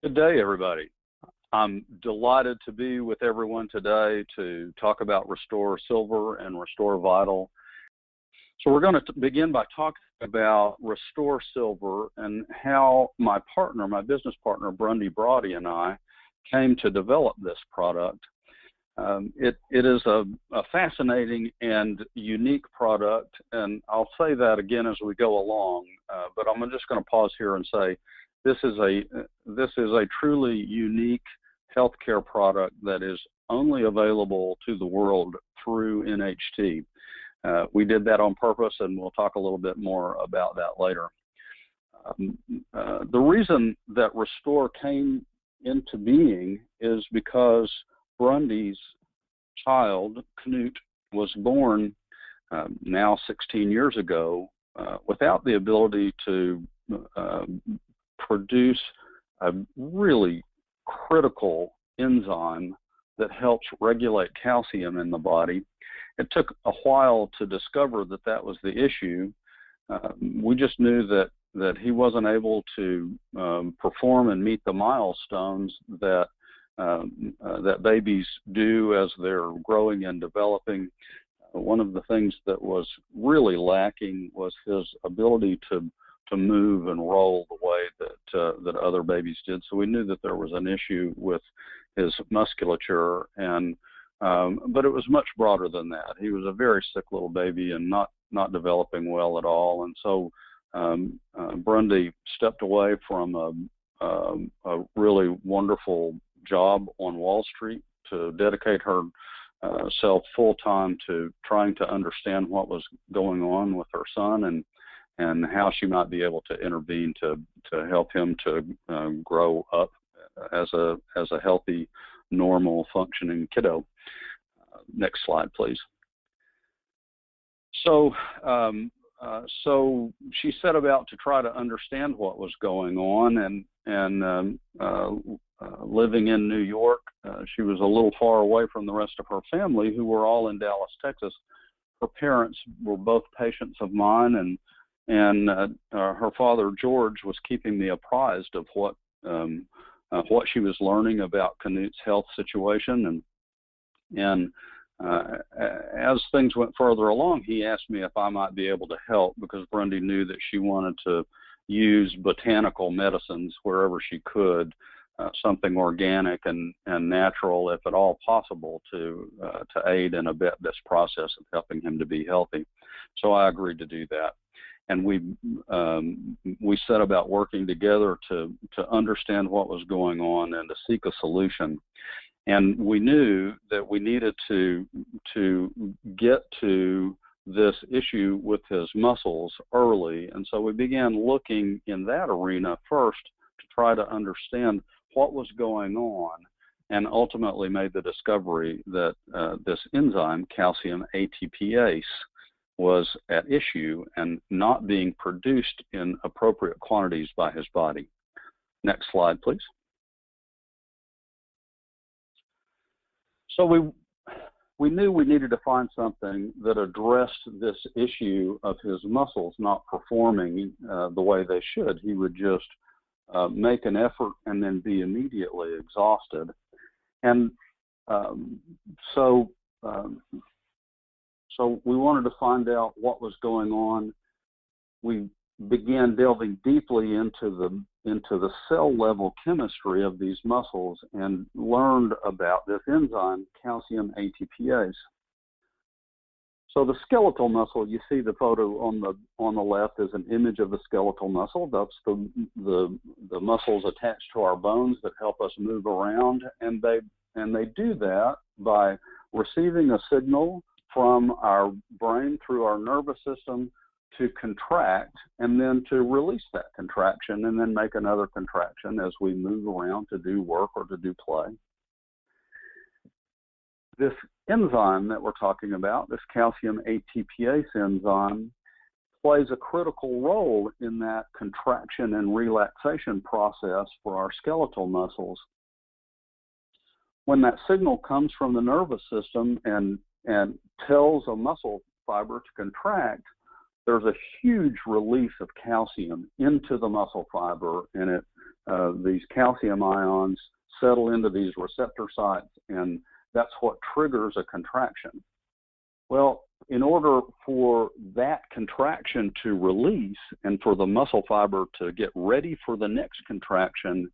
Good day, everybody. I'm delighted to be with everyone today to talk about ReStor Silver and ReStor Vital. So we're going to begin by talking about ReStor Silver and how my business partner, Brundy Brody, and I came to develop this product. It is a fascinating and unique product, and I'll say that again as we go along, but I'm just going to pause here and say this is a truly unique healthcare product that is only available to the world through NHT. We did that on purpose, and we'll talk a little bit more about that later. The reason that ReStor came into being is because Brundy's child, Knut, was born now 16 years ago without the ability to produce a really critical enzyme that helps regulate calcium in the body. It took a while to discover that that was the issue. We just knew that he wasn't able to perform and meet the milestones that babies do as they're growing and developing. One of the things that was really lacking was his ability to move and roll the way that other babies did. So we knew that there was an issue with his musculature, and but it was much broader than that. He was a very sick little baby and not developing well at all. And so Brundy stepped away from a really wonderful job on Wall Street to dedicate herself full-time to trying to understand what was going on with her son and how she might be able to intervene to help him to grow up as a healthy, normal, functioning kiddo. Next slide, please. So she set about to try to understand what was going on, and living in New York, she was a little far away from the rest of her family, who were all in Dallas, Texas. Her parents were both patients of mine, and her father, George, was keeping me apprised of what she was learning about Knut's health situation. And as things went further along, he asked me if I might be able to help, because Brundy knew that she wanted to use botanical medicines wherever she could, something organic and natural, if at all possible, to aid and abet this process of helping him to be healthy. So I agreed to do that. And we set about working together to understand what was going on and to seek a solution. And we knew that we needed to get to this issue with his muscles early. And so we began looking in that arena first to try to understand what was going on, and ultimately made the discovery that this enzyme, calcium ATPase, was at issue and not being produced in appropriate quantities by his body. Next slide, please. So we knew we needed to find something that addressed this issue of his muscles not performing the way they should. He would just make an effort and then be immediately exhausted. And so we wanted to find out what was going on. We began delving deeply into the cell level chemistry of these muscles and learned about this enzyme, calcium ATPase. So the skeletal muscle, you see the photo on the left is an image of the skeletal muscle. That's the muscles attached to our bones that help us move around, and they do that by receiving a signal from our brain through our nervous system to contract, and then to release that contraction, and then make another contraction as we move around to do work or to do play. This enzyme that we're talking about, this calcium ATPase enzyme, plays a critical role in that contraction and relaxation process for our skeletal muscles. When that signal comes from the nervous system and tells a muscle fiber to contract, there's a huge release of calcium into the muscle fiber, and it these calcium ions settle into these receptor sites, and that's what triggers a contraction. Well, in order for that contraction to release and for the muscle fiber to get ready for the next contraction,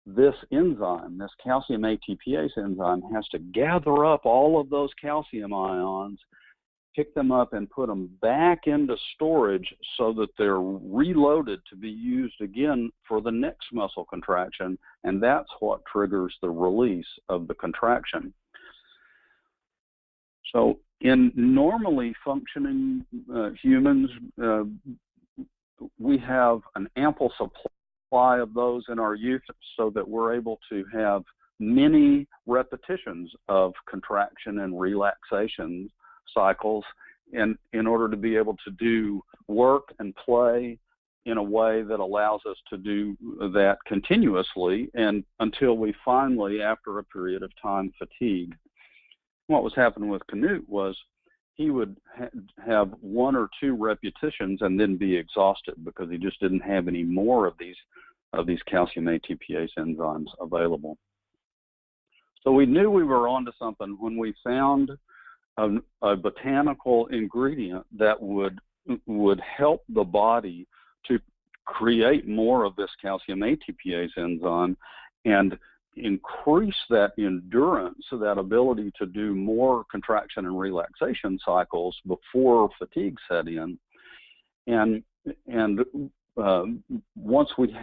this enzyme, this calcium ATPase enzyme, has to gather up all of those calcium ions, pick them up, and put them back into storage so that they're reloaded to be used again for the next muscle contraction, and that's what triggers the release of the contraction. So in normally functioning humans, we have an ample supply of those in our youth so that we're able to have many repetitions of contraction and relaxation cycles in order to be able to do work and play in a way that allows us to do that continuously and until we finally, after a period of time, fatigue. What was happening with Canute was he would have 1 or 2 repetitions and then be exhausted because he just didn't have any more of these calcium ATPase enzymes available. So we knew we were onto something when we found a botanical ingredient that would help the body to create more of this calcium ATPase enzyme and increase that endurance, so that ability to do more contraction and relaxation cycles before fatigue set in. And once we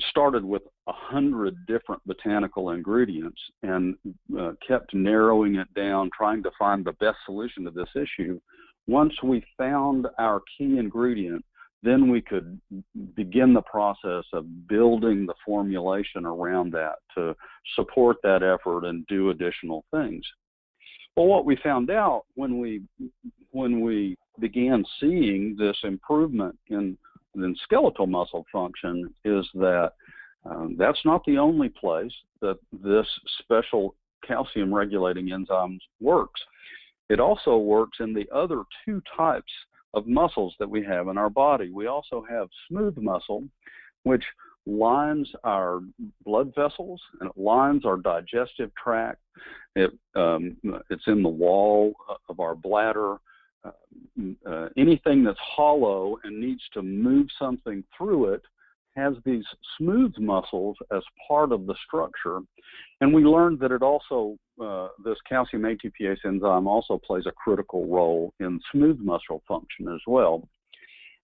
started with 100 different botanical ingredients and kept narrowing it down, trying to find the best solution to this issue. Once we found our key ingredient, then we could begin the process of building the formulation around that to support that effort and do additional things. Well, what we found out when we began seeing this improvement in skeletal muscle function is that that's not the only place that this special calcium regulating enzyme works. It also works in the other 2 types of muscles that we have in our body. We also have smooth muscle, which lines our blood vessels and it lines our digestive tract. It's in the wall of our bladder. Anything that's hollow and needs to move something through it has these smooth muscles as part of the structure. And we learned that it also, this calcium ATPase enzyme also plays a critical role in smooth muscle function as well.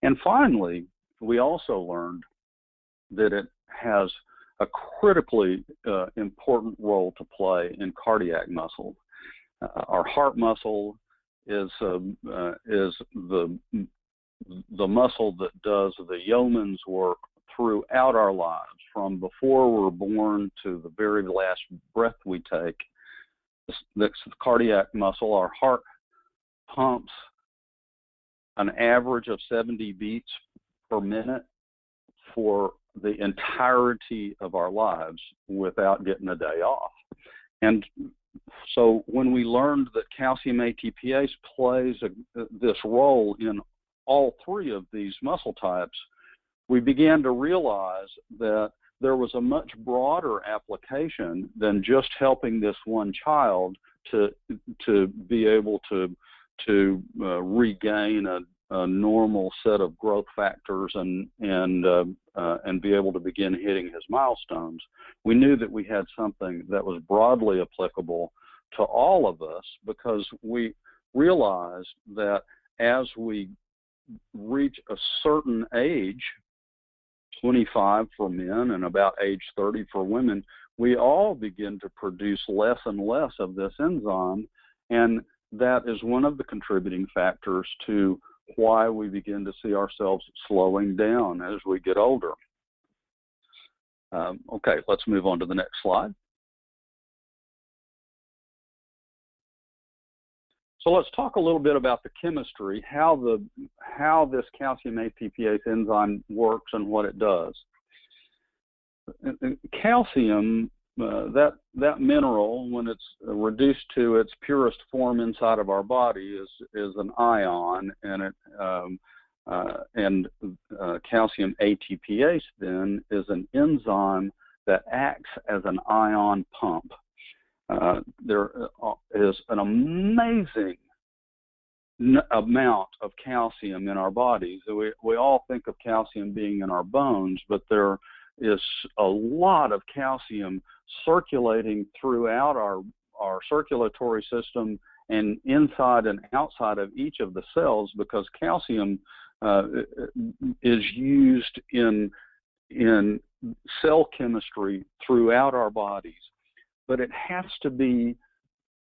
And finally, we also learned that it has a critically important role to play in cardiac muscle. Our heart muscle is the muscle that does the yeoman's work throughout our lives, from before we're born to the very last breath we take. This cardiac muscle, our heart pumps an average of 70 beats per minute for the entirety of our lives without getting a day off. And so when we learned that calcium ATPase plays this role in all 3 of these muscle types, we began to realize that there was a much broader application than just helping this one child to be able to regain a normal set of growth factors and be able to begin hitting his milestones. We knew that we had something that was broadly applicable to all of us, because we realized that as we reach a certain age, 25 for men and about age 30 for women, we all begin to produce less and less of this enzyme, and that is one of the contributing factors to why we begin to see ourselves slowing down as we get older. Okay, let's move on to the next slide. So let's talk a little bit about the chemistry, how this calcium ATPase enzyme works and what it does. Calcium, that mineral, when it's reduced to its purest form inside of our body, is an ion, and calcium ATPase then is an enzyme that acts as an ion pump. There is an amazing amount of calcium in our bodies. We all think of calcium being in our bones, but there is a lot of calcium circulating throughout our circulatory system and inside and outside of each of the cells, because calcium is used in cell chemistry throughout our bodies. But it has to be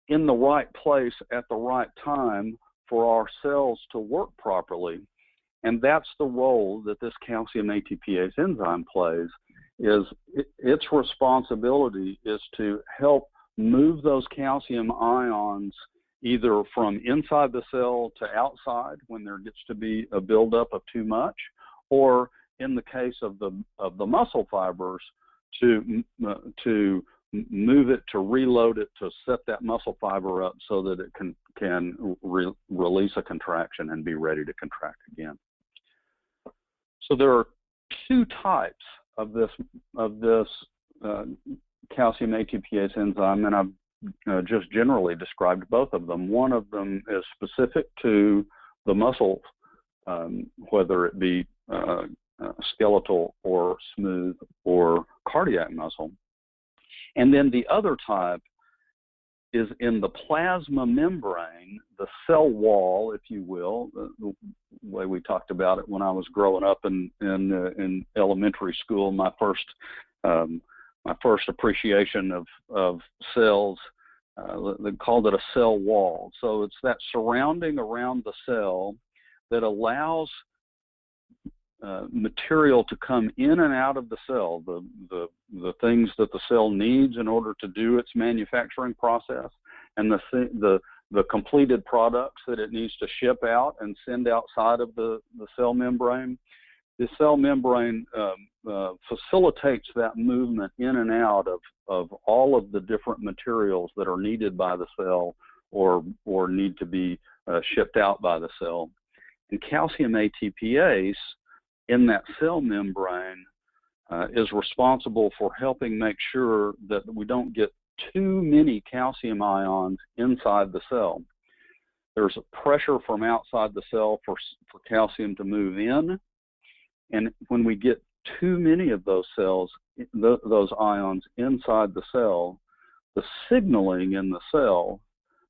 in the right place at the right time for our cells to work properly. And that's the role that this calcium ATPase enzyme plays. Its responsibility is to help move those calcium ions either from inside the cell to outside when there gets to be a buildup of too much, or in the case of the muscle fibers, to move it, to reload it, to set that muscle fiber up so that it can release a contraction and be ready to contract again. So there are two types of this calcium ATPase enzyme, and I've just generally described both of them. One of them is specific to the muscle, whether it be skeletal or smooth or cardiac muscle. And then the other type is in the plasma membrane, the cell wall, if you will, the way we talked about it when I was growing up in elementary school. My first appreciation of cells, they called it a cell wall. So it's that surrounding around the cell that allows material to come in and out of the cell, the things that the cell needs in order to do its manufacturing process, and the completed products that it needs to ship out and send outside of the cell membrane. The cell membrane facilitates that movement in and out of all of the different materials that are needed by the cell or need to be shipped out by the cell. And calcium ATPase in that cell membrane is responsible for helping make sure that we don't get too many calcium ions inside the cell. There's a pressure from outside the cell for calcium to move in, and when we get too many of those those ions inside the cell, the signaling in the cell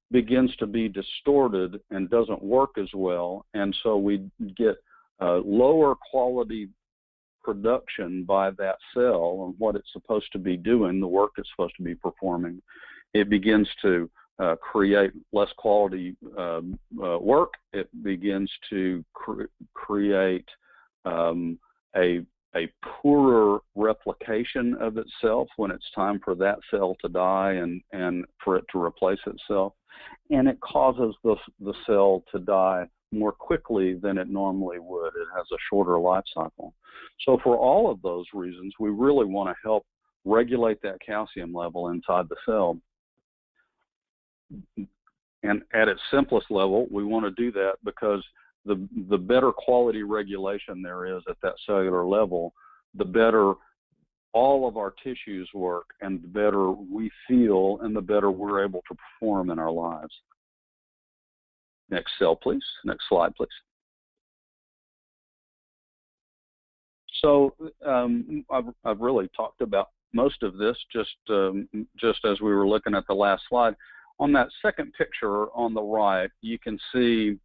begins to be distorted and doesn't work as well, and so we get lower quality production by that cell and what it's supposed to be doing, the work it's supposed to be performing. It begins to create less quality work. It begins to create a poorer replication of itself when it's time for that cell to die and for it to replace itself. And it causes the cell to die more quickly than it normally would. It has a shorter life cycle. So for all of those reasons, we really want to help regulate that calcium level inside the cell. And at its simplest level, we want to do that because the better quality regulation there is at that cellular level, the better all of our tissues work, and the better we feel, and the better we're able to perform in our lives. Next cell, please. Next slide, please. So I've really talked about most of this just as we were looking at the last slide. On that second picture on the right, you can see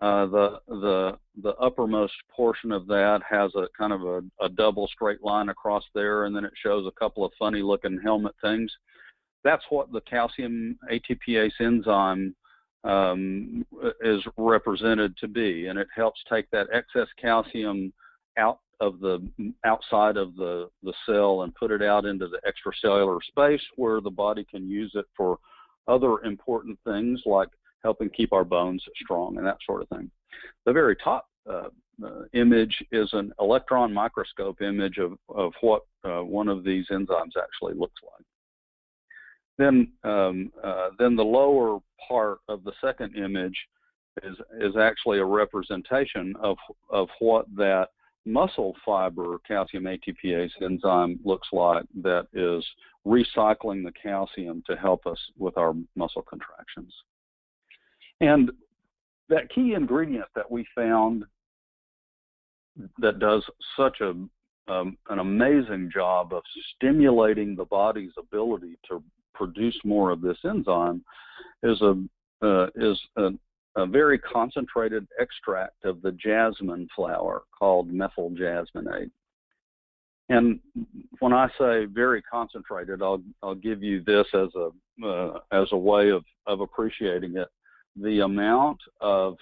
the uppermost portion of that has a kind of a double straight line across there, and then it shows a couple of funny looking helmet things. That's what the calcium ATPase enzyme is represented to be, and it helps take that excess calcium outside of the cell and put it out into the extracellular space where the body can use it for other important things like helping keep our bones strong and that sort of thing. The very top image is an electron microscope image of what one of these enzymes actually looks like. Then the lower part of the second image is actually a representation of what that muscle fiber calcium ATPase enzyme looks like, that is recycling the calcium to help us with our muscle contractions. And that key ingredient that we found that does such an amazing job of stimulating the body's ability to produce more of this enzyme is a very concentrated extract of the jasmine flower called methyl jasmonate. And when I say very concentrated, I'll give you this as a way of appreciating it. The amount of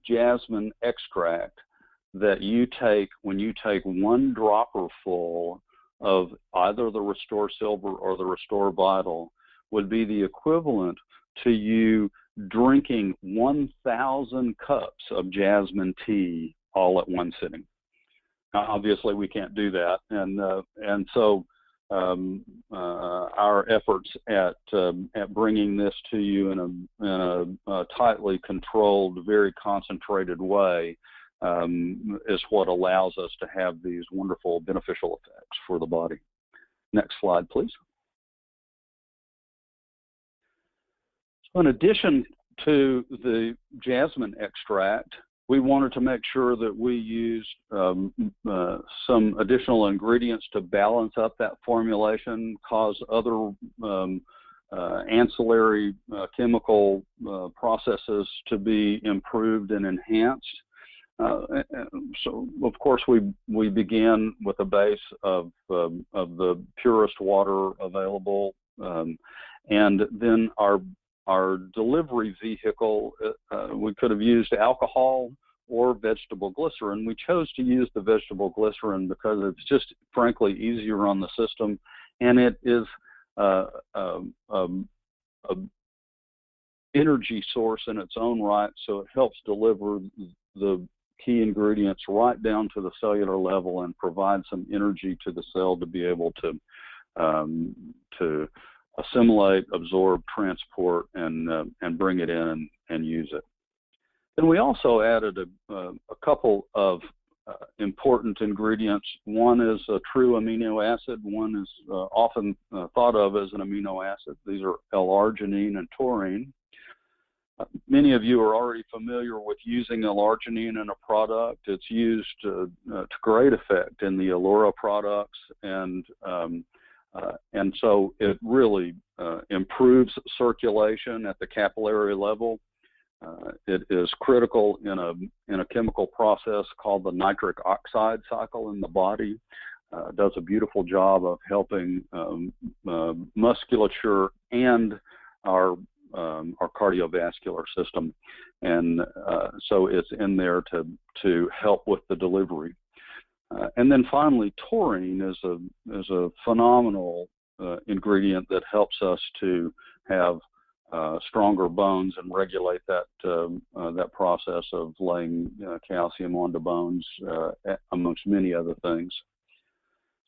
jasmine extract that you take when you take one dropper full of either the ReStor Silver or the ReStor Vital would be the equivalent to you drinking 1,000 cups of jasmine tea all at one sitting. Now, obviously, we can't do that, and so our efforts at bringing this to you in a tightly controlled, very concentrated way is what allows us to have these wonderful beneficial effects for the body. Next slide, please. So in addition to the jasmine extract, we wanted to make sure that we used some additional ingredients to balance up that formulation, cause other ancillary chemical processes to be improved and enhanced. So, of course, we began with a base of the purest water available, and then our delivery vehicle, we could have used alcohol or vegetable glycerin. We chose to use the vegetable glycerin because it's just, frankly, easier on the system, and it is a energy source in its own right, so it helps deliver the key ingredients right down to the cellular level and provide some energy to the cell to be able to assimilate, absorb, transport, and bring it in and use it. Then we also added a couple of important ingredients. One is a true amino acid. One is often thought of as an amino acid. These are L-arginine and taurine. Many of you are already familiar with using L-arginine in a product. It's used to great effect in the Allura products, and so it really improves circulation at the capillary level. It is critical in a chemical process called the nitric oxide cycle in the body. It does a beautiful job of helping musculature and our cardiovascular system, and so it's in there to help with the delivery. And then finally, taurine is a phenomenal ingredient that helps us to have stronger bones and regulate that process of laying calcium onto bones, amongst many other things.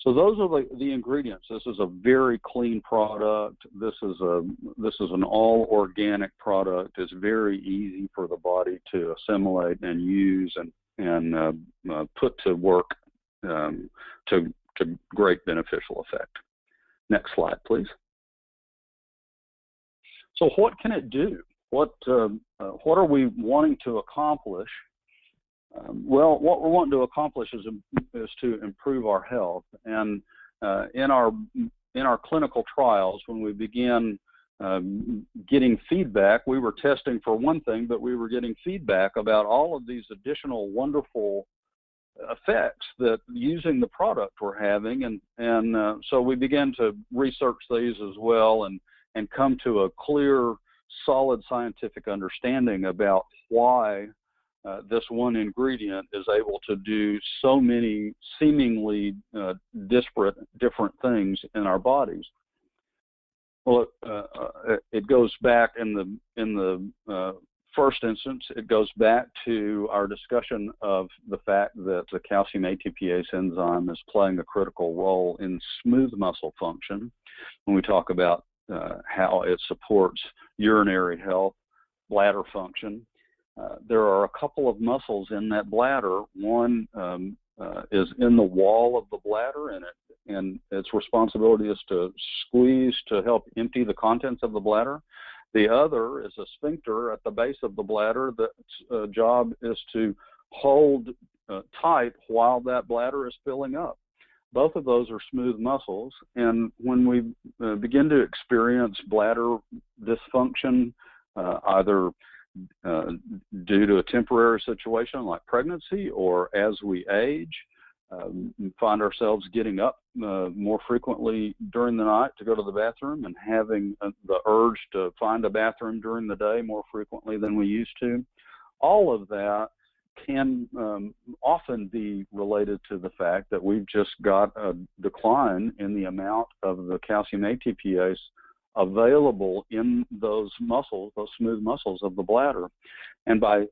So those are the ingredients. This is a very clean product. This is an all organic product. It's very easy for the body to assimilate and use and put to work to great beneficial effect. Next slide, please. So what can it do? What are we wanting to accomplish? Well, what we're wanting to accomplish is to improve our health. And in our clinical trials, when we began getting feedback, we were testing for one thing, but we were getting feedback about all of these additional wonderful effects that using the product were having, and so we began to research these as well and come to a clear, solid scientific understanding about why this one ingredient is able to do so many seemingly disparate, different things in our bodies. Well, it goes back in the first instance, it goes back to our discussion of the fact that the calcium ATPase enzyme is playing a critical role in smooth muscle function. When we talk about how it supports urinary health, bladder function. There are a couple of muscles in that bladder. One is in the wall of the bladder, and its responsibility is to squeeze to help empty the contents of the bladder. The other is a sphincter at the base of the bladder that's job is to hold tight while that bladder is filling up. Both of those are smooth muscles, and when we begin to experience bladder dysfunction, either due to a temporary situation like pregnancy or as we age, find ourselves getting up more frequently during the night to go to the bathroom and having the urge to find a bathroom during the day more frequently than we used to. All of that can often be related to the fact that we've just got a decline in the amount of the calcium ATPase available in those muscles, those smooth muscles of the bladder. And by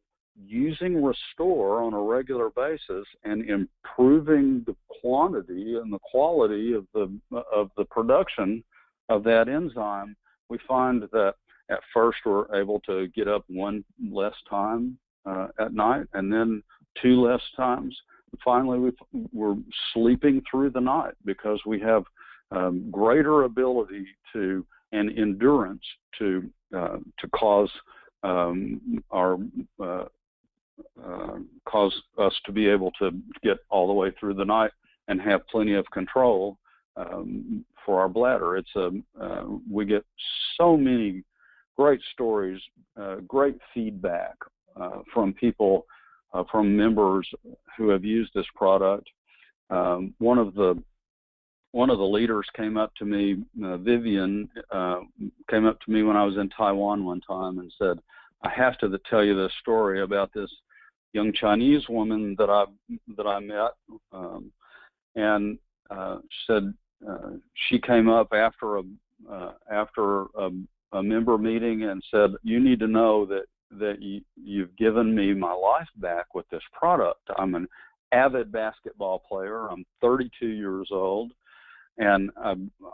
using ReStor on a regular basis and improving the quantity and the quality of the production of that enzyme, we find that at first we're able to get up one less time at night, and then 2 less times. Finally, we're sleeping through the night because we have greater ability to and endurance to cause cause us to be able to get all the way through the night and have plenty of control for our bladder. It's we get so many great stories, great feedback from people, from members who have used this product. One of the leaders came up to me, Vivian, came up to me when I was in Taiwan one time and said, "I have to tell you this story about this young Chinese woman that I met," and she said she came up after a member meeting and said, "You need to know that you've given me my life back with this product. I'm an avid basketball player. I'm 32 years old, and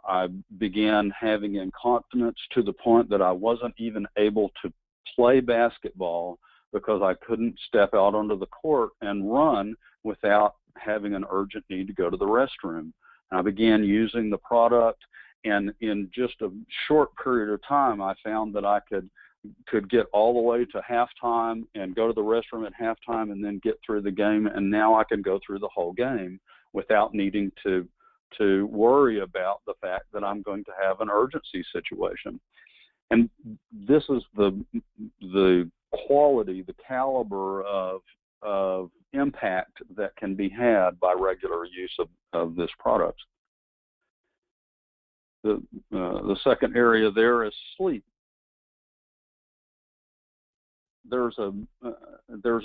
I began having incontinence to the point that I wasn't even able to play basketball because I couldn't step out onto the court and run without having an urgent need to go to the restroom. And I began using the product, and in just a short period of time, I found that I could get all the way to halftime and go to the restroom at halftime and then get through the game, and now I can go through the whole game without needing to worry about the fact that I'm going to have an urgency situation." And this is the quality, the caliber of impact that can be had by regular use of this product. The second area there is sleep. There's a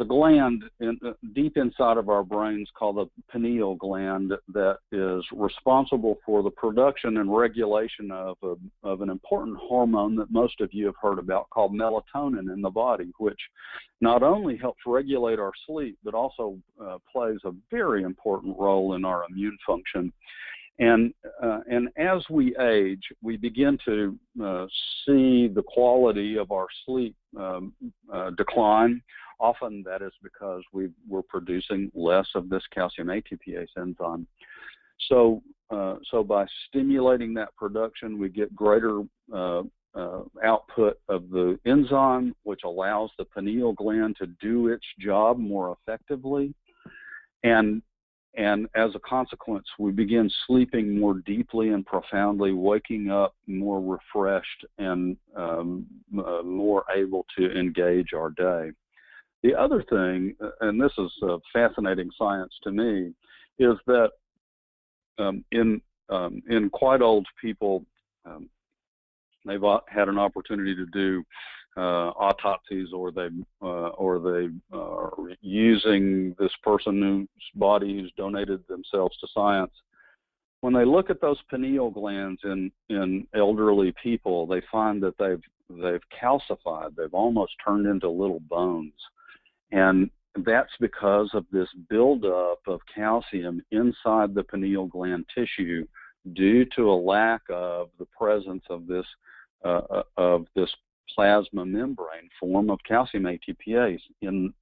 gland deep inside of our brains called the pineal gland that is responsible for the production and regulation of an important hormone that most of you have heard about called melatonin in the body, which not only helps regulate our sleep but also plays a very important role in our immune function. And as we age, we begin to see the quality of our sleep decline. Often that is because we're producing less of this calcium ATPase enzyme. So by stimulating that production, we get greater output of the enzyme, which allows the pineal gland to do its job more effectively. And as a consequence, we begin sleeping more deeply and profoundly, waking up more refreshed and more able to engage our day. The other thing, and this is fascinating science to me, is that in quite old people, they've had an opportunity to do autopsies, or they are using this person whose body who's donated themselves to science. When they look at those pineal glands in elderly people, they find that they've calcified. They've almost turned into little bones, and that's because of this buildup of calcium inside the pineal gland tissue due to a lack of the presence of this of this plasma membrane form of calcium ATPase in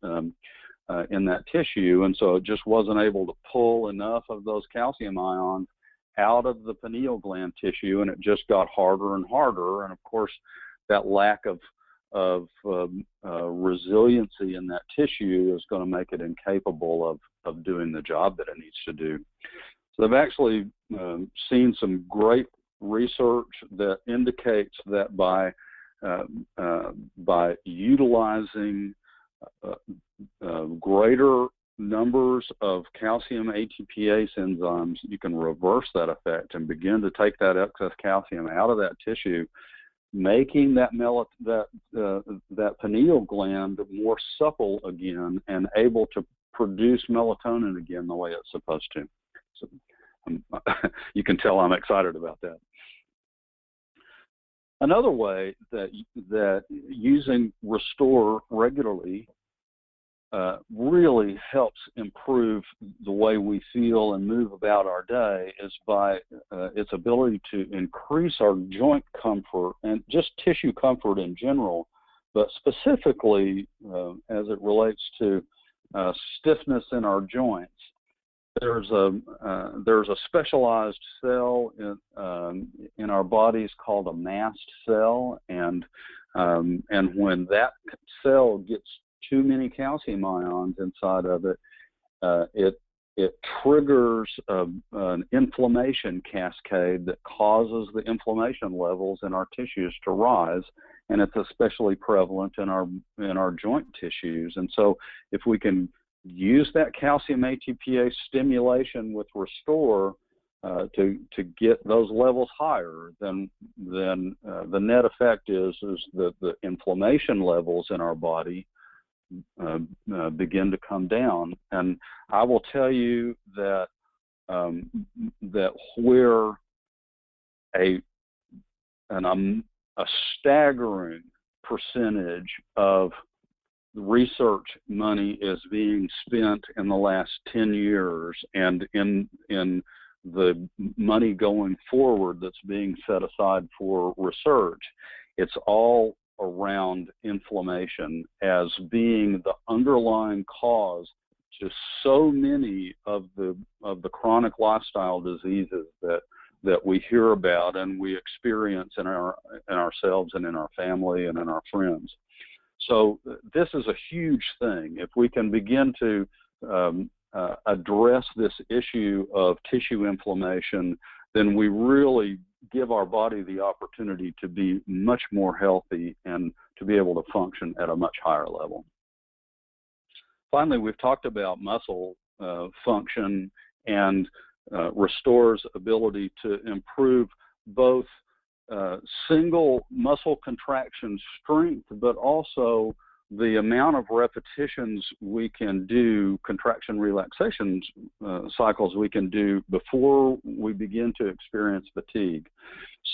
that tissue, and so it just wasn't able to pull enough of those calcium ions out of the pineal gland tissue, and it just got harder and harder. And of course, that lack of resiliency in that tissue is going to make it incapable of doing the job that it needs to do. So they've actually seen some great research that indicates that by utilizing greater numbers of calcium ATPase enzymes, you can reverse that effect and begin to take that excess calcium out of that tissue, making that pineal gland more supple again and able to produce melatonin again the way it's supposed to. So, you can tell I'm excited about that. Another way that using ReStor regularly really helps improve the way we feel and move about our day is by its ability to increase our joint comfort and just tissue comfort in general, but specifically as it relates to stiffness in our joints. There's a specialized cell in our bodies called a mast cell, and when that cell gets too many calcium ions inside of it, it triggers an inflammation cascade that causes the inflammation levels in our tissues to rise, and it's especially prevalent in our joint tissues. And so, if we can use that calcium ATPase stimulation with ReStor to get those levels higher, then the net effect is that the inflammation levels in our body begin to come down. And I will tell you that that where a staggering percentage of research money is being spent in the last 10 years, and in the money going forward that's being set aside for research, it's all around inflammation as being the underlying cause to so many of the chronic lifestyle diseases that we hear about and we experience in ourselves and in our family and in our friends. So this is a huge thing. If we can begin to address this issue of tissue inflammation, then we really give our body the opportunity to be much more healthy and to be able to function at a much higher level. Finally, we've talked about muscle function and ReStor's ability to improve both single muscle contraction strength, but also the amount of repetitions we can do, contraction relaxation cycles we can do before we begin to experience fatigue.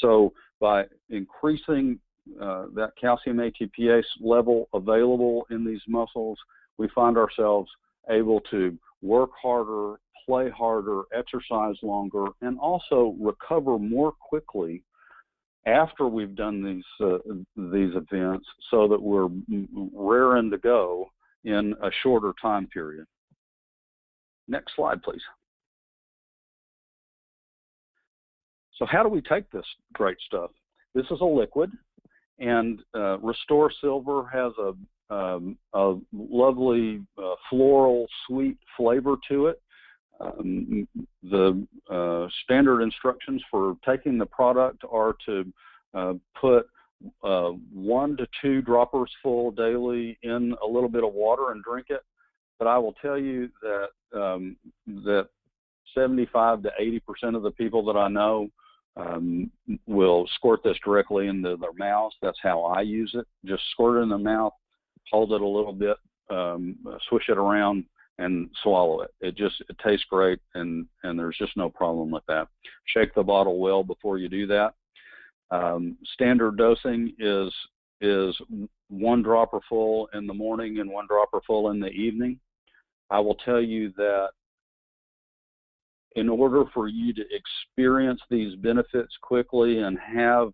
So by increasing that calcium ATPase level available in these muscles, we find ourselves able to work harder, play harder, exercise longer, and also recover more quickly after we've done these events, so that we're raring to go in a shorter time period. Next slide, please. So how do we take this great stuff? This is a liquid, and ReStor Silver has a lovely floral sweet flavor to it. The standard instructions for taking the product are to put 1 to 2 droppers full daily in a little bit of water and drink it. But I will tell you that that 75 to 80% of the people that I know will squirt this directly into their mouths. That's how I use it. Just squirt it in the mouth, hold it a little bit, swish it around, and swallow it. It tastes great, and there's just no problem with that. Shake the bottle well before you do that. Standard dosing is 1 dropper full in the morning and 1 dropper full in the evening. I will tell you that in order for you to experience these benefits quickly and have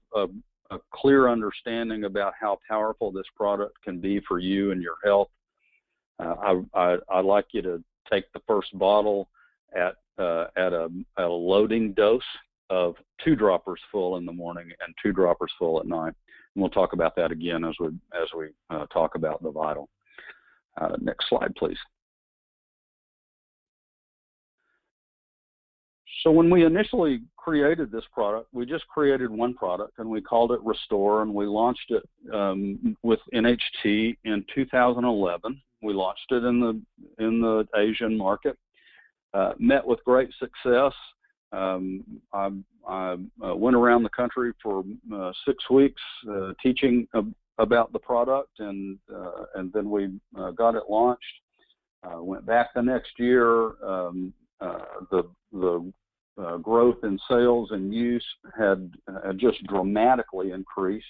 a clear understanding about how powerful this product can be for you and your health, I'd like you to take the first bottle at a loading dose of 2 droppers full in the morning and 2 droppers full at night. And we'll talk about that again as we talk about the Vital. Next slide, please. So when we initially created this product, we just created one product and we called it ReStor, and we launched it with NHT in 2011. We launched it in the Asian market. Met with great success. I went around the country for 6 weeks teaching about the product, and then we got it launched. Went back the next year. The growth in sales and use had just dramatically increased.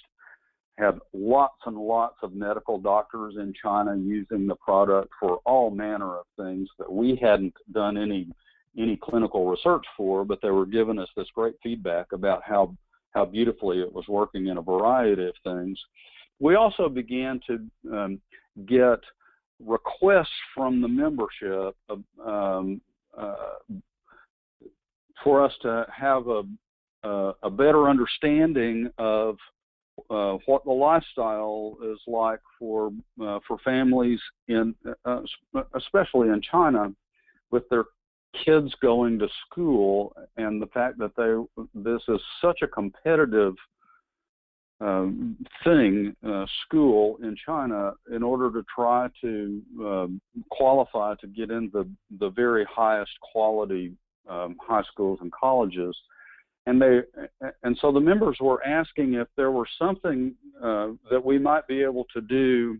Had lots and lots of medical doctors in China using the product for all manner of things that we hadn't done any clinical research for, but they were giving us this great feedback about how beautifully it was working in a variety of things. We also began to get requests from the membership for us to have a better understanding of what the lifestyle is like for families especially in China, with their kids going to school, and the fact that this is such a competitive thing, school in China, in order to try to qualify to get in the very highest quality high schools and colleges. And so the members were asking if there were something that we might be able to do,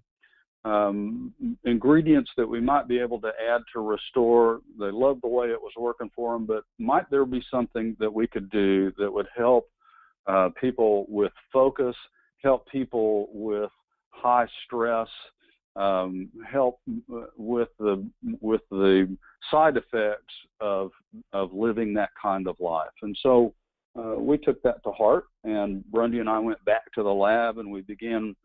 ingredients that we might be able to add to ReStor. They loved the way it was working for them, but might there be something that we could do that would help people with focus, help people with high stress, help with the side effects of living that kind of life. And so we took that to heart, and Brundy and I went back to the lab and we began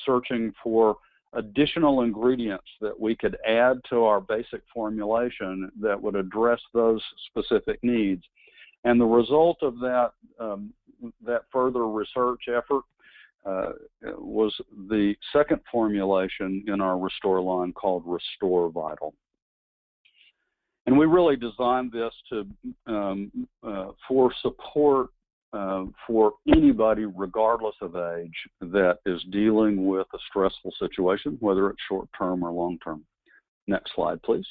searching for additional ingredients that we could add to our basic formulation that would address those specific needs. And the result of that further research effort was the second formulation in our ReStor line called ReStor Vital. And we really designed this for support for anybody, regardless of age, that is dealing with a stressful situation, whether it's short-term or long-term. Next slide, please.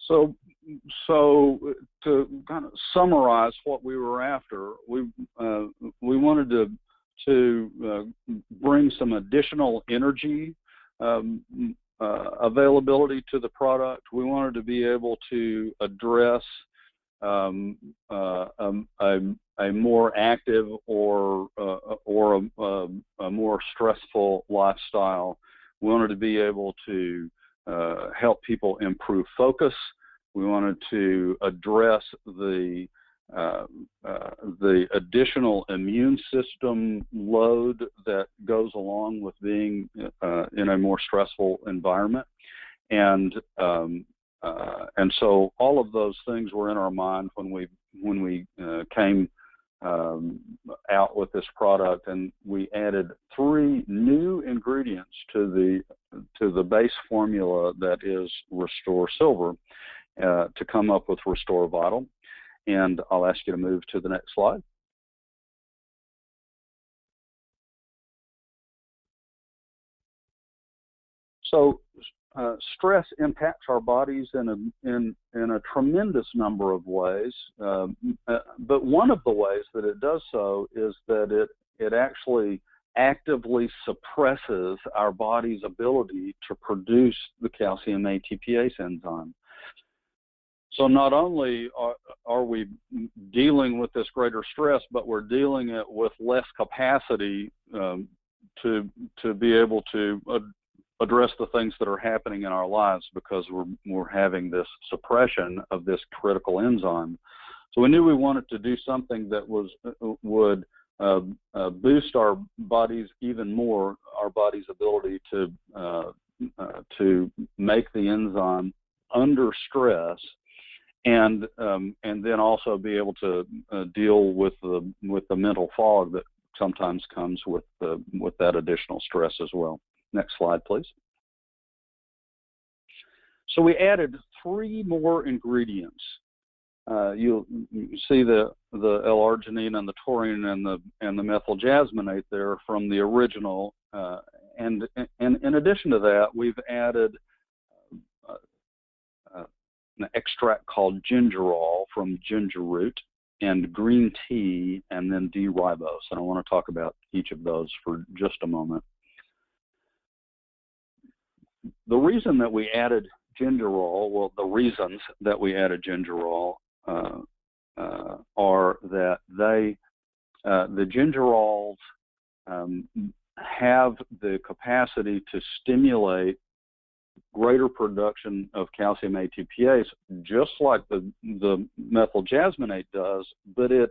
So to kind of summarize what we were after, we wanted to bring some additional energy availability to the product. We wanted to be able to address a more active or a more stressful lifestyle. We wanted to be able to help people improve focus. We wanted to address the additional immune system load that goes along with being in a more stressful environment, and so all of those things were in our mind when we came out with this product, and we added 3 new ingredients to the base formula that is ReStor Silver to come up with ReStor Vital. And I'll ask you to move to the next slide. So stress impacts our bodies in a tremendous number of ways, but one of the ways that it does so is that it actually actively suppresses our body's ability to produce the calcium ATPase enzyme. So not only are we dealing with this greater stress, but we're dealing it with less capacity to be able to address the things that are happening in our lives, because we're having this suppression of this critical enzyme. So we knew we wanted to do something that would boost our bodies even more, our body's ability to make the enzyme under stress, and then also be able to deal with the mental fog that sometimes comes with that additional stress as well. Next slide, please. So we added 3 more ingredients. You see the L-arginine and the taurine and the methyl jasmonate there from the original, and in addition to that, we've added an extract called gingerol from ginger root, and green tea, and then D-Ribose. And I want to talk about each of those for just a moment. The reason that we added gingerol, well, the reasons that we added gingerol are that the gingerols have the capacity to stimulate greater production of calcium ATPase, just like the methyl jasmonate does, but it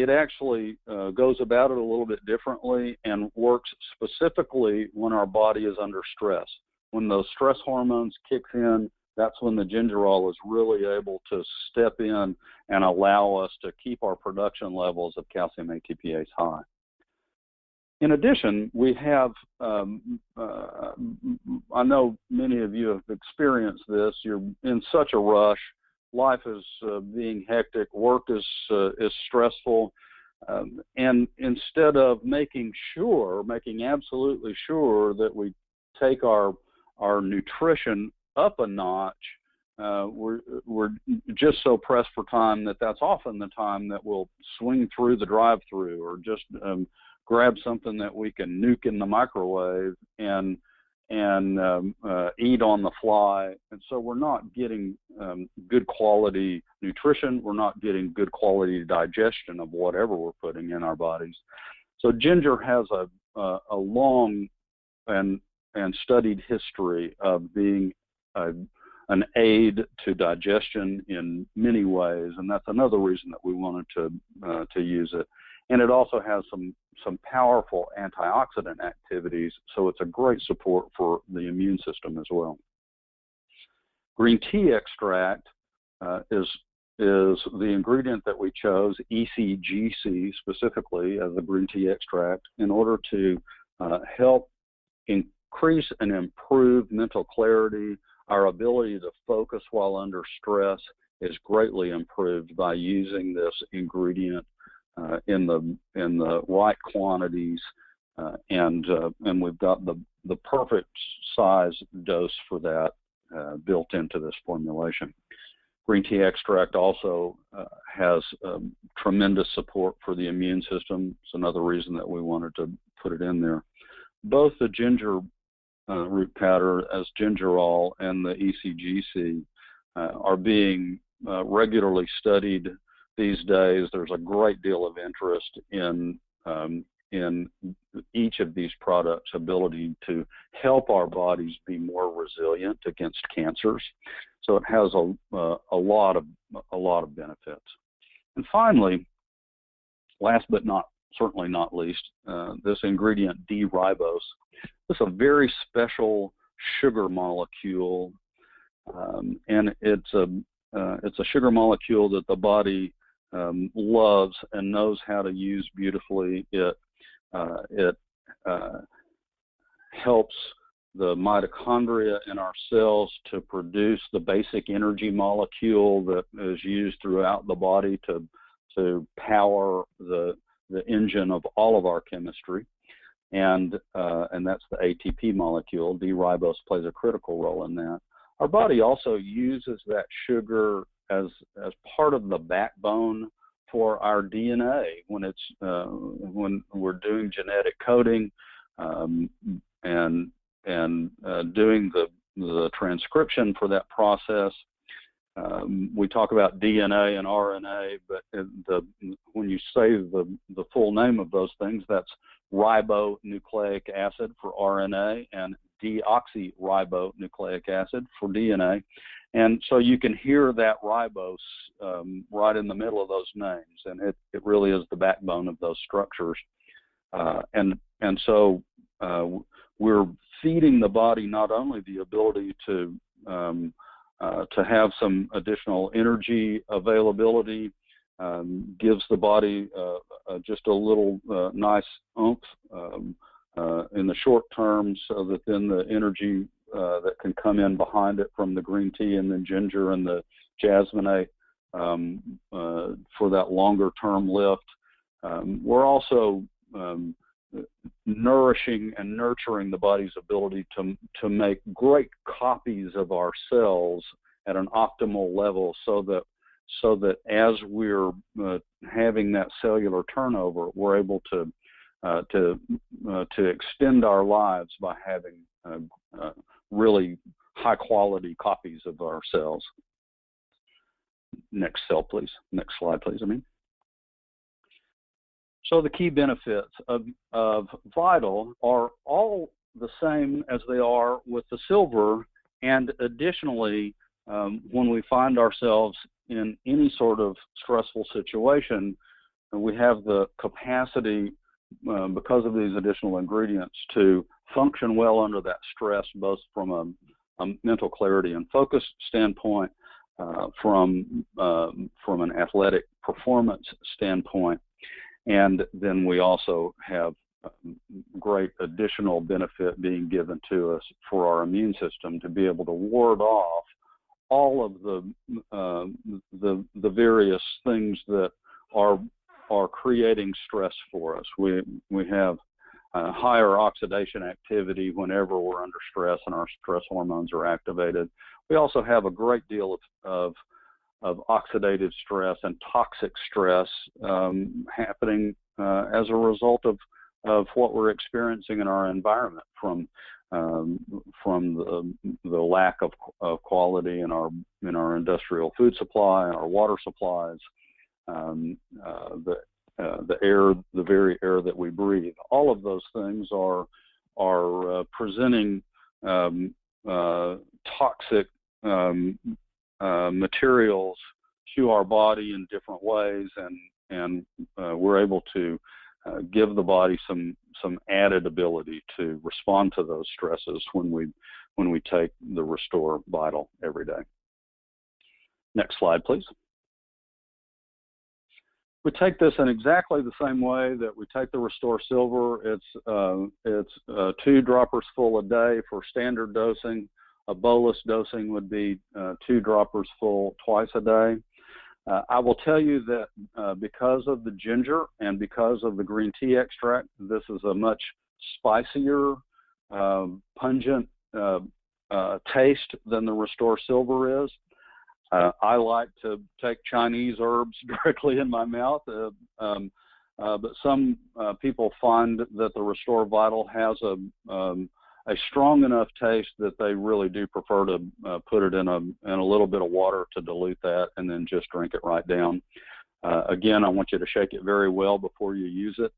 actually goes about it a little bit differently and works specifically when our body is under stress. When those stress hormones kicks in, that's when the gingerol is really able to step in and allow us to keep our production levels of calcium ATPase high. In addition, we have, I know many of you have experienced this, you're in such a rush, life is being hectic, work is stressful, and instead of making absolutely sure that we take our nutrition up a notch, we're just so pressed for time that's often the time that we'll swing through the drive-through or just grab something that we can nuke in the microwave and eat on the fly. And so we're not getting good quality nutrition. We're not getting good quality digestion of whatever we're putting in our bodies. So ginger has a long and studied history of being an aid to digestion in many ways, and that's another reason that we wanted to use it. And it also has some powerful antioxidant activities, so it's a great support for the immune system as well. Green tea extract is the ingredient that we chose, ECGC specifically, as the green tea extract, in order to help increase and improve mental clarity. Our ability to focus while under stress is greatly improved by using this ingredient in the right quantities, and we've got the perfect size dose for that built into this formulation. Green tea extract also has tremendous support for the immune system. It's another reason that we wanted to put it in there. Both the ginger root powder as gingerol and the ECGC are being regularly studied these days. There's a great deal of interest in each of these products' ability to help our bodies be more resilient against cancers. So it has a lot of benefits. And finally, last but certainly not least, this ingredient D-Ribose. This is a very special sugar molecule, and it's a sugar molecule that the body loves and knows how to use beautifully. It helps the mitochondria in our cells to produce the basic energy molecule that is used throughout the body to power the engine of all of our chemistry, and that's the ATP molecule. D-Ribose plays a critical role in that. Our body also uses that sugar as part of the backbone for our DNA when we're doing genetic coding and doing the transcription for that process. We talk about DNA and RNA, but when you say the full name of those things, that's ribonucleic acid for RNA and deoxyribonucleic acid for DNA. And so you can hear that ribose right in the middle of those names, and it really is the backbone of those structures. And so we're feeding the body not only the ability to have some additional energy availability, gives the body just a little nice oomph in the short term, so that then the energy that can come in behind it from the green tea and the ginger and the jasmonate for that longer term lift. We're also nourishing and nurturing the body's ability to make great copies of our cells at an optimal level, so that as we're having that cellular turnover, we're able to extend our lives by having really high quality copies of our cells. Next cell, please. Next slide, please. So the key benefits of Vital are all the same as they are with the silver, and additionally, when we find ourselves in any sort of stressful situation, we have the capacity, because of these additional ingredients, to function well under that stress, both from a mental clarity and focus standpoint, from an athletic performance standpoint. And then we also have great additional benefit being given to us for our immune system to be able to ward off all of the various things that are creating stress for us. We have higher oxidation activity whenever we're under stress, and our stress hormones are activated. We also have a great deal of oxidative stress and toxic stress happening as a result of what we're experiencing in our environment, from the lack of quality in our industrial food supply and our water supplies, the air, the very air that we breathe. All of those things are presenting toxic materials to our body in different ways, and we're able to give the body some added ability to respond to those stresses when we take the ReStor Vital every day. Next slide, please. We take this in exactly the same way that we take the ReStor Silver. It's 2 droppers full a day for standard dosing. A bolus dosing would be 2 droppers full twice a day. I will tell you that because of the ginger and because of the green tea extract, this is a much spicier, pungent taste than the ReStor Silver is. I like to take Chinese herbs directly in my mouth, but some people find that the ReStor Vital has a strong enough taste that they really do prefer to put it in a little bit of water to dilute that, and then just drink it right down. Again, I want you to shake it very well before you use it.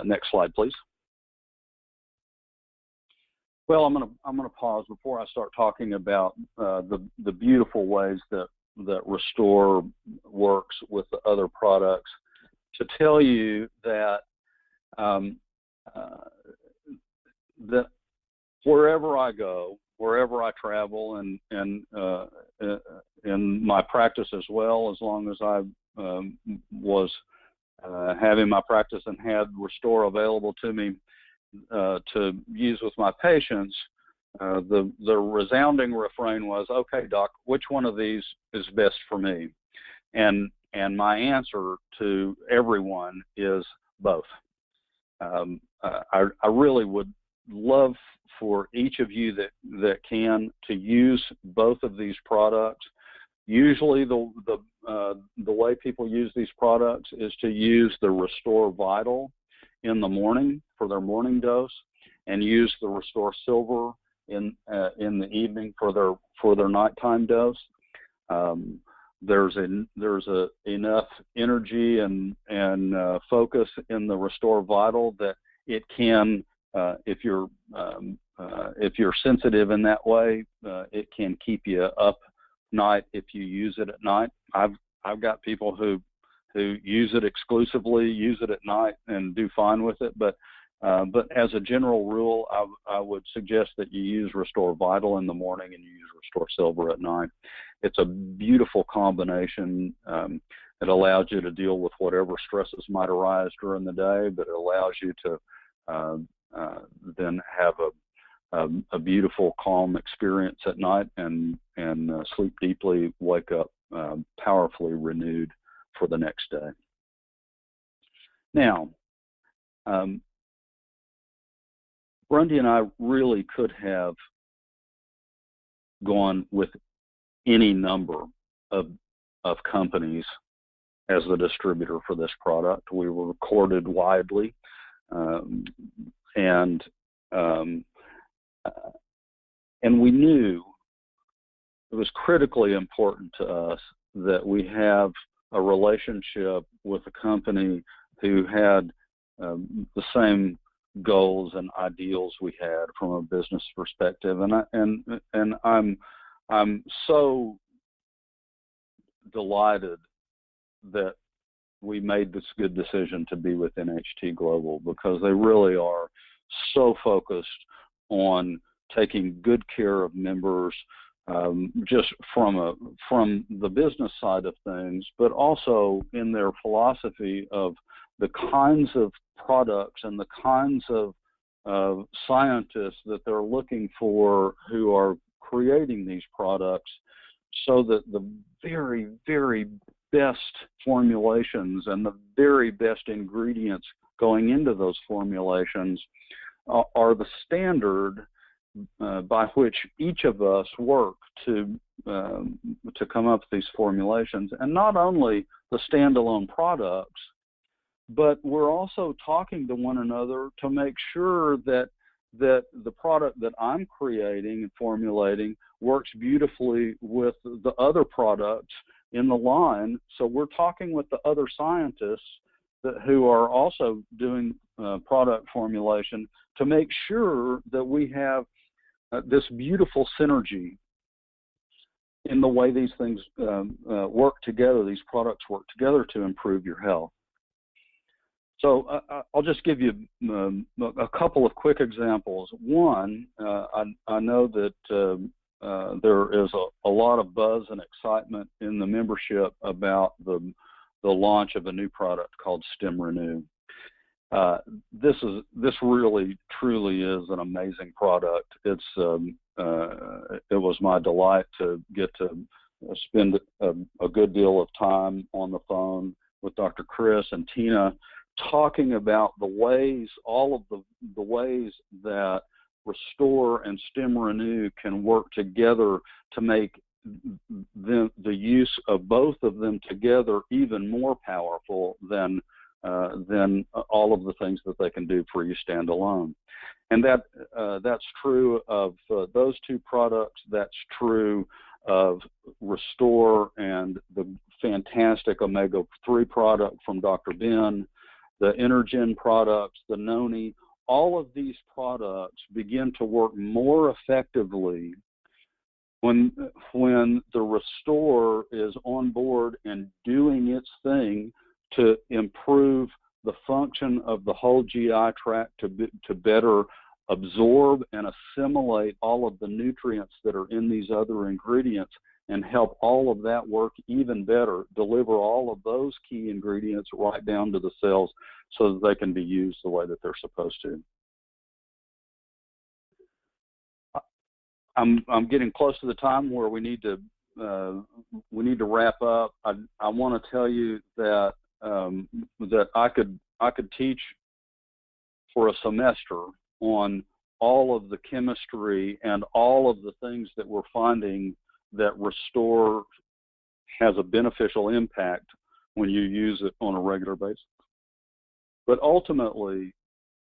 Next slide, please. Well, I'm gonna pause before I start talking about the beautiful ways that ReStor works with the other products, to tell you that that wherever I go, wherever I travel, and in my practice as well, as long as I was having my practice and had ReStor available to me to use with my patients, the resounding refrain was, "Okay, doc, which one of these is best for me?" And my answer to everyone is both. I really would love for each of you that can to use both of these products. Usually the way people use these products is to use the ReStor Vital in the morning for their morning dose, and use the ReStor Silver in the evening for their nighttime dose. There's enough energy and focus in the ReStor Vital that it can, if you're if you're sensitive in that way, it can keep you up night if you use it at night. I've got people who use it exclusively, use it at night, and do fine with it. But as a general rule, I would suggest that you use ReStor Vital in the morning and you use ReStor Silver at night. It's a beautiful combination. It allows you to deal with whatever stresses might arise during the day, but it allows you to then have a beautiful, calm experience at night and sleep deeply, wake up powerfully renewed for the next day. Now, Grundy and I really could have gone with any number of companies as the distributor for this product. We were courted widely, and we knew it was critically important to us that we have a relationship with a company who had the same goals and ideals we had from a business perspective. And I'm so delighted that we made this good decision to be with NHT Global, because they really are so focused on taking good care of members, just from the business side of things, but also in their philosophy of the kinds of products and the kinds of scientists that they're looking for who are creating these products, so that the very, very best formulations and the very best ingredients going into those formulations are the standard by which each of us work to come up with these formulations. And not only the standalone products, but we're also talking to one another to make sure that the product that I'm creating and formulating works beautifully with the other products in the line. So we're talking with the other scientists who are also doing product formulation to make sure that we have this beautiful synergy in the way these things work together, these products work together to improve your health. So I'll just give you a couple of quick examples. One, I know that there is a lot of buzz and excitement in the membership about the launch of a new product called Stem Renew. This really truly is an amazing product. It was my delight to get to spend a good deal of time on the phone with Dr. Chris and Tina, talking about the ways, all of the ways that ReStor and Stem Renew can work together to make the use of both of them together even more powerful than all of the things that they can do for you standalone. And that's true of those two products. That's true of ReStor and the fantastic omega-3 product from Dr. Ben, the Energen products, the Noni. All of these products begin to work more effectively when the ReStor is on board and doing its thing to improve the function of the whole GI tract, to better absorb and assimilate all of the nutrients that are in these other ingredients, and help all of that work even better, deliver all of those key ingredients right down to the cells so that they can be used the way that they're supposed to. I'm getting close to the time where we need to wrap up. I want to tell you that that I could teach for a semester on all of the chemistry and all of the things that we're finding that ReStor has a beneficial impact when you use it on a regular basis. But ultimately,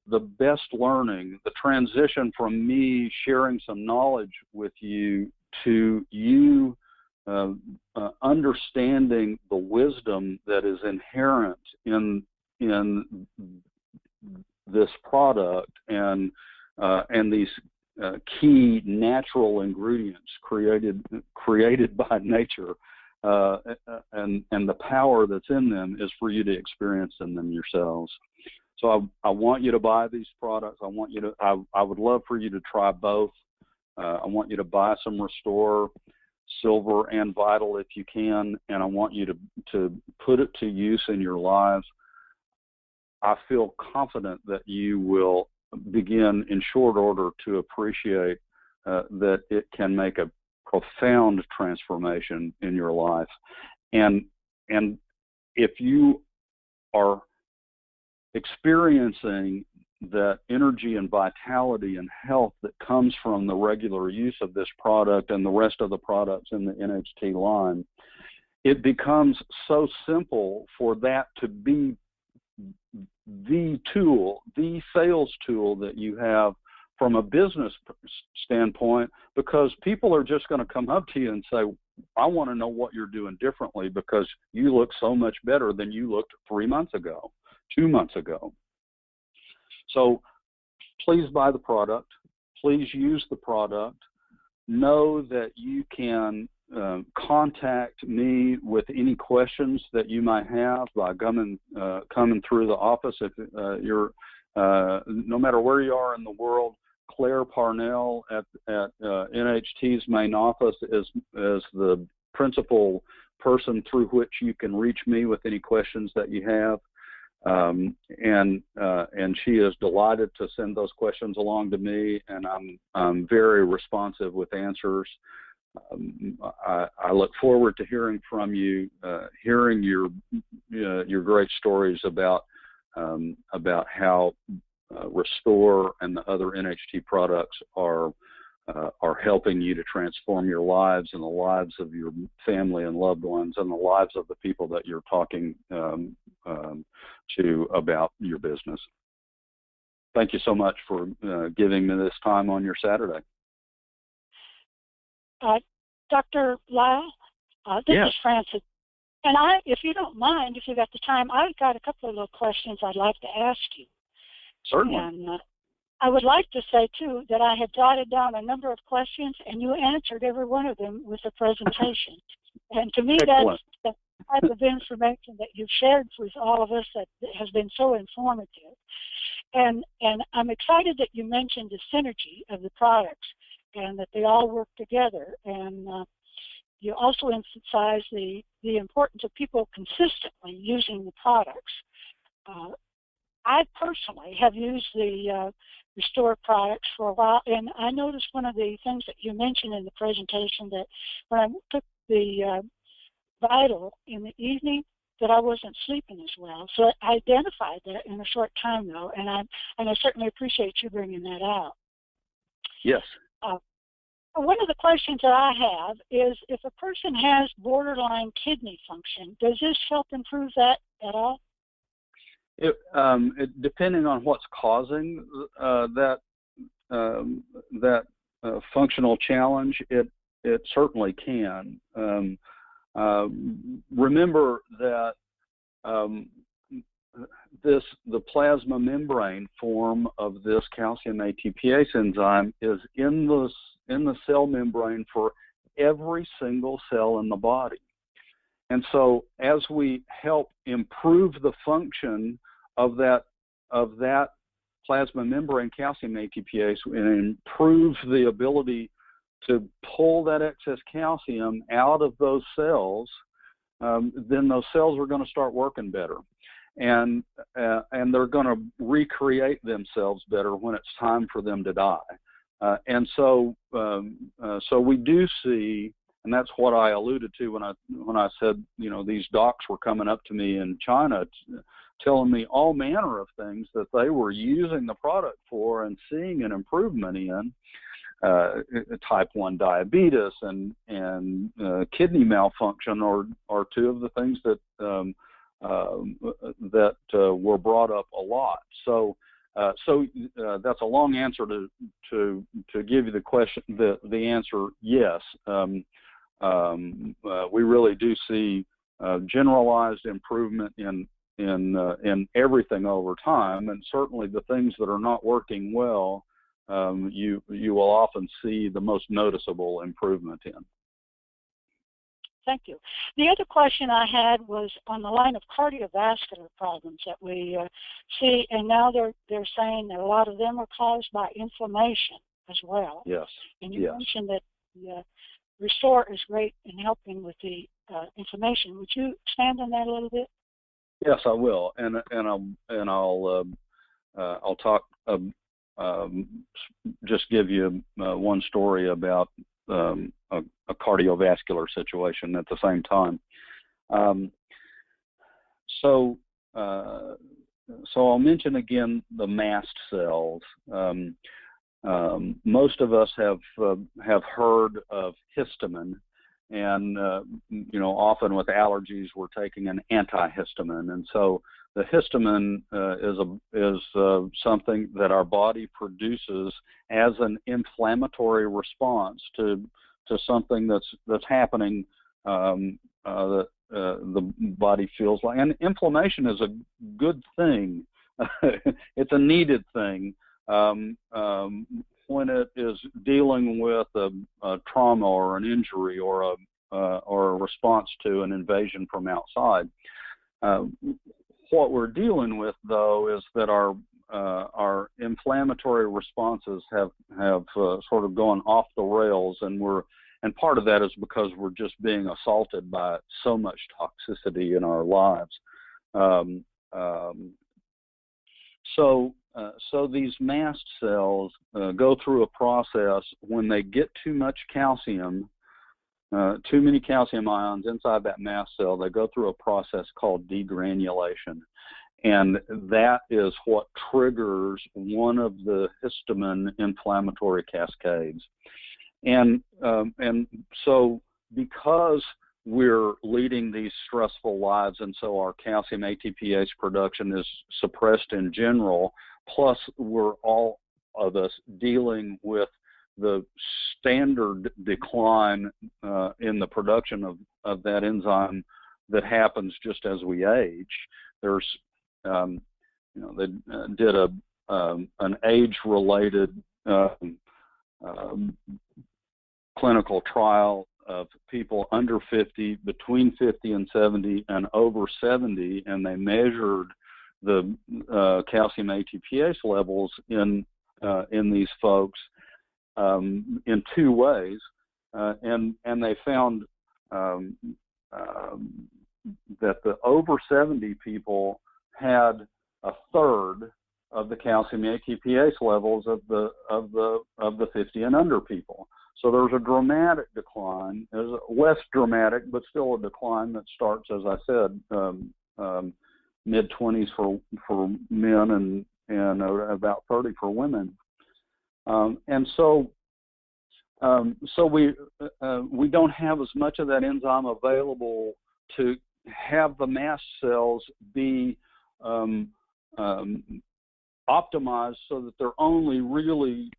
the best learning, the transition from me sharing some knowledge with you to you understanding the wisdom that is inherent in this product and these key natural ingredients created by nature, and the power that's in them is for you to experience in them yourselves. So I want you to buy these products. I would love for you to try both. I want you to buy some ReStor Silver and Vital if you can, and I want you to put it to use in your lives. I feel confident that you will begin in short order to appreciate that it can make a profound transformation in your life. And if you are experiencing that energy and vitality and health that comes from the regular use of this product and the rest of the products in the NHT line, it becomes so simple for that to be the tool, the sales tool that you have from a business standpoint, because people are just going to come up to you and say, I want to know what you're doing differently because you look so much better than you looked 3 months ago, 2 months ago. So please buy the product. Please use the product. Know that you can contact me with any questions that you might have by coming through the office. If you're no matter where you are in the world, Claire Parnell at NHT's main office is the principal person through which you can reach me with any questions that you have. And she is delighted to send those questions along to me, and I'm very responsive with answers. I look forward to hearing from you, hearing your great stories about how ReStor and the other NHT products are helping you to transform your lives and the lives of your family and loved ones and the lives of the people that you're talking to about your business. Thank you so much for giving me this time on your Saturday. Dr. Lyle, this yes. is Frances. And if you don't mind, if you got the time, I've got a couple of little questions I'd like to ask you. Certainly. And I would like to say, too, that I had jotted down a number of questions, and you answered every one of them with a presentation. And to me, Excellent. that's the type of information that you've shared with all of us that has been so informative. And I'm excited that you mentioned the synergy of the products and that they all work together. And you also emphasize the importance of people consistently using the products. I personally have used the ReStor products for a while, and I noticed one of the things that you mentioned in the presentation, that when I took the Vital in the evening, that I wasn't sleeping as well. So I identified that in a short time, though, and I certainly appreciate you bringing that out. Yes. One of the questions that I have is, if a person has borderline kidney function, does this help improve that at all? Depending on what's causing that functional challenge, it certainly can. Remember that the plasma membrane form of this calcium ATPase enzyme is in the cell membrane for every single cell in the body. And so as we help improve the function of that plasma membrane calcium ATPase and improve the ability to pull that excess calcium out of those cells, then those cells are going to start working better. And they're going to recreate themselves better when it's time for them to die. And so we do see, and that's what I alluded to when I said, these docs were coming up to me in China telling me all manner of things that they were using the product for and seeing an improvement in. Type 1 diabetes and kidney malfunction are two of the things that were brought up a lot. So that's a long answer to give you the question. The answer, yes. We really do see generalized improvement in everything over time, and certainly the things that are not working well you will often see the most noticeable improvement in. Thank you. The other question I had was on the line of cardiovascular problems that we see, and now they're saying that a lot of them are caused by inflammation as well. Yes. And you mentioned that the ReStor is great in helping with the inflammation. Would you expand on that a little bit? Yes, I will, and I'll talk. Just give you one story about a cardiovascular situation at the same time. So I'll mention again the mast cells. Most of us have heard of histamine, and often with allergies we're taking an antihistamine, and so the histamine is something that our body produces as an inflammatory response to something that's happening that the body feels like. And inflammation is a good thing. It's a needed thing when it is dealing with a trauma or an injury or a response to an invasion from outside. What we're dealing with, though, is that our inflammatory responses have sort of gone off the rails, and part of that is because we're just being assaulted by so much toxicity in our lives. So these mast cells go through a process when they get too much calcium. Too many calcium ions inside that mast cell, they go through a process called degranulation. And that is what triggers one of the histamine inflammatory cascades. And so because we're leading these stressful lives, and so our calcium ATPase production is suppressed in general, plus we're all of us dealing with the standard decline in the production of that enzyme that happens just as we age. There's, they did an age-related clinical trial of people under 50, between 50 and 70, and over 70, and they measured the calcium ATPase levels in these folks in two ways, and they found that the over 70 people had a third of the calcium ATPase levels of the 50 and under people. So there's a dramatic decline. There's a less dramatic, but still a decline that starts, as I said, mid-20s for men and about 30 for women. And so we don't have as much of that enzyme available to have the mast cells be optimized so that they're only really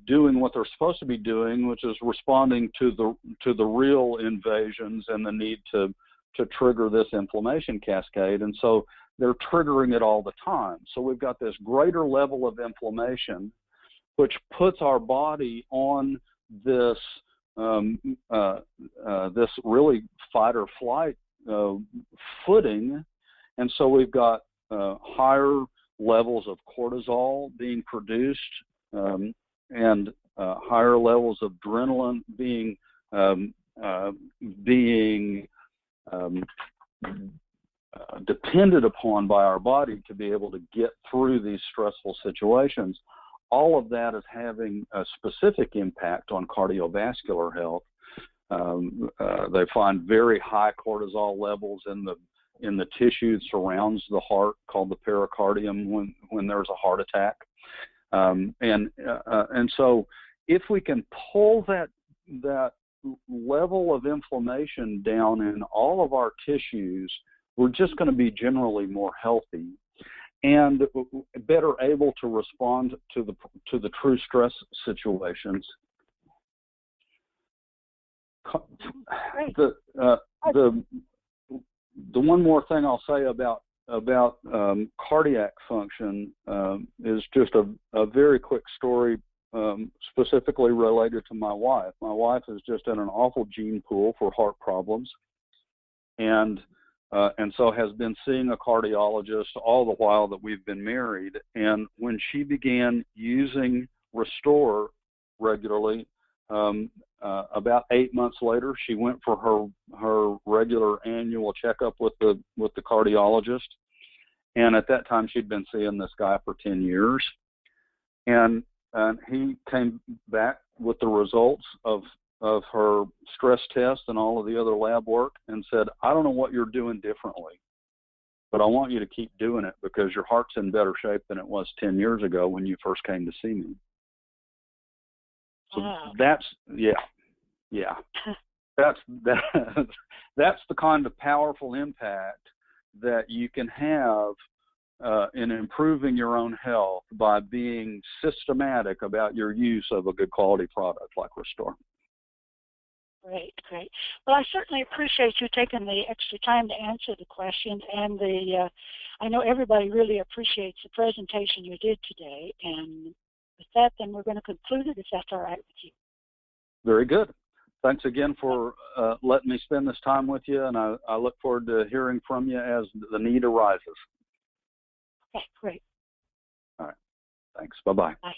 doing what they're supposed to be doing, which is responding to the real invasions and the need to trigger this inflammation cascade. And so they're triggering it all the time. So we've got this greater level of inflammation, which puts our body on this this really fight or flight footing, and so we've got higher levels of cortisol being produced and higher levels of adrenaline being depended upon by our body to be able to get through these stressful situations. All of that is having a specific impact on cardiovascular health. They find very high cortisol levels in the tissue that surrounds the heart, called the pericardium, when there's a heart attack. And so if we can pull that level of inflammation down in all of our tissues, we're just going to be generally more healthy and better able to respond to the true stress situations. The one more thing I'll say about cardiac function is just a very quick story. specifically related to my wife. My wife is just in an awful gene pool for heart problems, and so has been seeing a cardiologist all the while that we've been married. And when she began using ReStor regularly, about 8 months later, she went for her regular annual checkup with the cardiologist. And at that time, she'd been seeing this guy for 10 years. And he came back with the results of her stress test and all of the other lab work and said, I don't know what you're doing differently, but I want you to keep doing it because your heart's in better shape than it was 10 years ago when you first came to see me. So wow. that's the kind of powerful impact that you can have in improving your own health by being systematic about your use of a good quality product like ReStor. Great, great. Well, I certainly appreciate you taking the extra time to answer the questions, and I know everybody really appreciates the presentation you did today. And with that, then we're going to conclude it if that's all right with you. Very good. Thanks again for letting me spend this time with you, and I look forward to hearing from you as the need arises. Okay, great. All right. Thanks. Bye-bye. Bye.